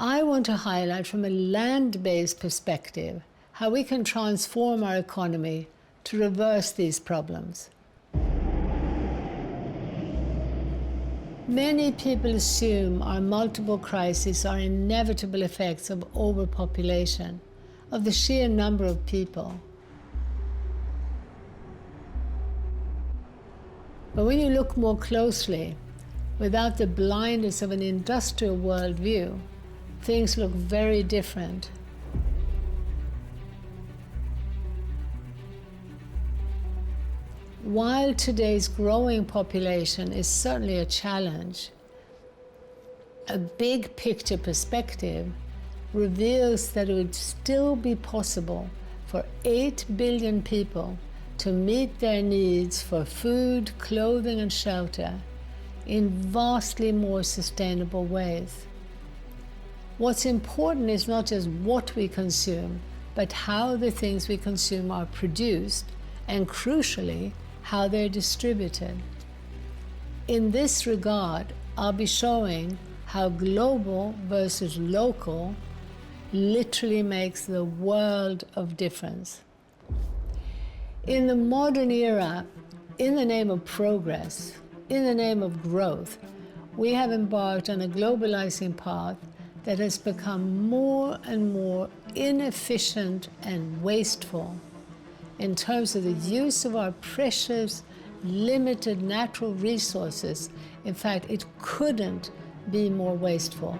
I want to highlight from a land-based perspective how we can transform our economy to reverse these problems. Many people assume our multiple crises are inevitable effects of overpopulation, of the sheer number of people. But when you look more closely, without the blindness of an industrial worldview, things look very different. While today's growing population is certainly a challenge, a big picture perspective reveals that it would still be possible for 8 billion people to meet their needs for food, clothing, and shelter in vastly more sustainable ways. What's important is not just what we consume, but how the things we consume are produced, and crucially, how they're distributed. In this regard, I'll be showing how global versus local literally makes the world of difference. In the modern era, in the name of progress, in the name of growth, we have embarked on a globalizing path that has become more and more inefficient and wasteful in terms of the use of our precious, limited natural resources. In fact, it couldn't be more wasteful.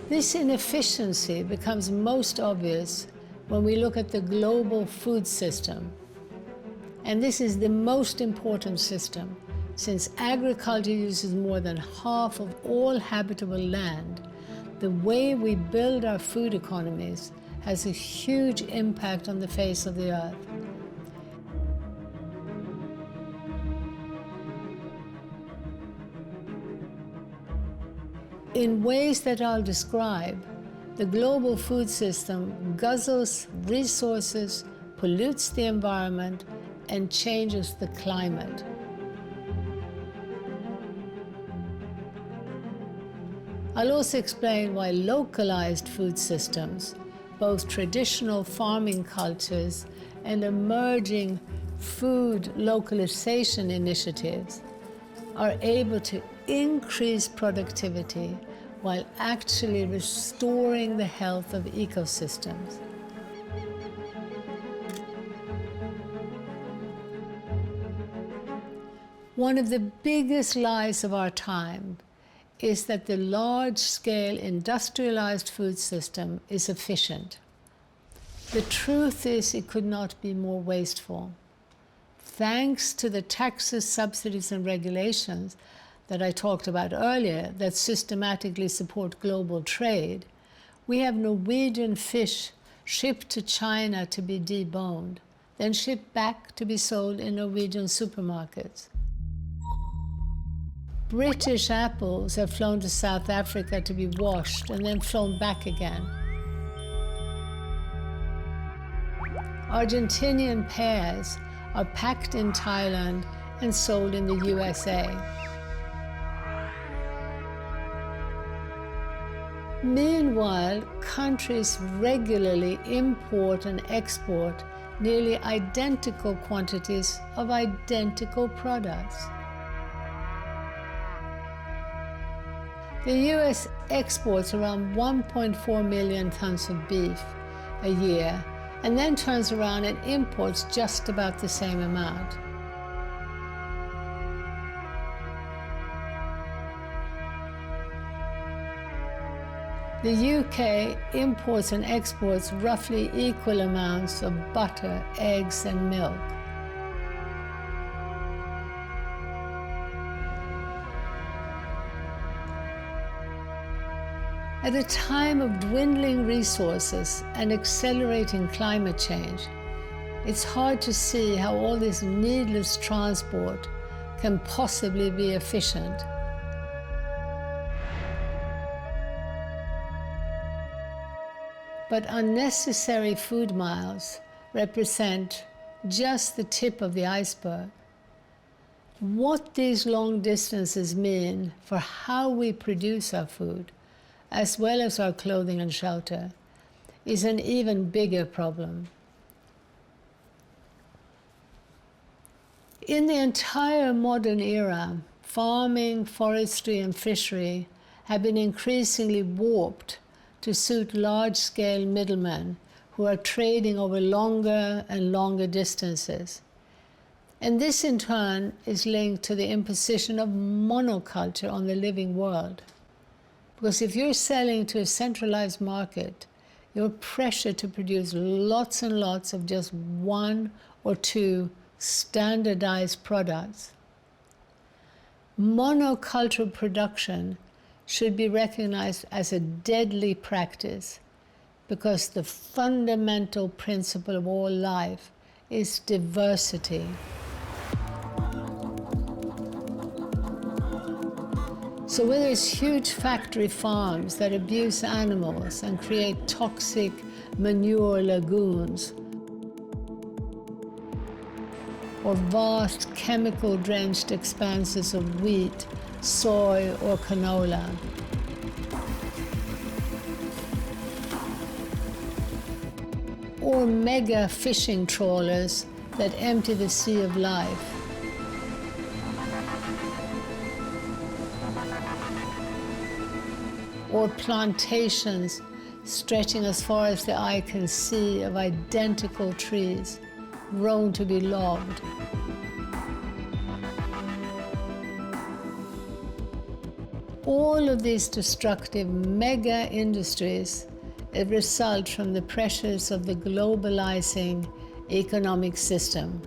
This inefficiency becomes most obvious when we look at the global food system. And this is the most important system, since agriculture uses more than half of all habitable land. The way we build our food economies has a huge impact on the face of the earth. In ways that I'll describe, the global food system guzzles resources, pollutes the environment, and changes the climate. I'll also explain why localized food systems, both traditional farming cultures and emerging food localization initiatives, are able to increase productivity while actually restoring the health of ecosystems. One of the biggest lies of our time is that the large-scale industrialized food system is efficient. The truth is it could not be more wasteful. Thanks to the taxes, subsidies, and regulations that I talked about earlier that systematically support global trade, we have Norwegian fish shipped to China to be deboned, then shipped back to be sold in Norwegian supermarkets. British apples have flown to South Africa to be washed and then flown back again. Argentinian pears are packed in Thailand and sold in the USA. Meanwhile, countries regularly import and export nearly identical quantities of identical products. The US exports around 1.4 million tons of beef a year, and then turns around and imports just about the same amount. The UK imports and exports roughly equal amounts of butter, eggs, and milk. At a time of dwindling resources and accelerating climate change, it's hard to see how all this needless transport can possibly be efficient. But unnecessary food miles represent just the tip of the iceberg. What these long distances mean for how we produce our food, as well as our clothing and shelter, is an even bigger problem. In the entire modern era, farming, forestry, and fishery have been increasingly warped to suit large-scale middlemen who are trading over longer and longer distances. And this in turn is linked to the imposition of monoculture on the living world. Because if you're selling to a centralized market, you're pressured to produce lots and lots of just one or two standardized products. Monocultural production should be recognized as a deadly practice because the fundamental principle of all life is diversity. So whether it's huge factory farms that abuse animals and create toxic manure lagoons, or vast chemical-drenched expanses of wheat, soy, or canola, or mega fishing trawlers that empty the sea of life, or plantations stretching as far as the eye can see of identical trees grown to be logged. All of these destructive mega industries result from the pressures of the globalizing economic system.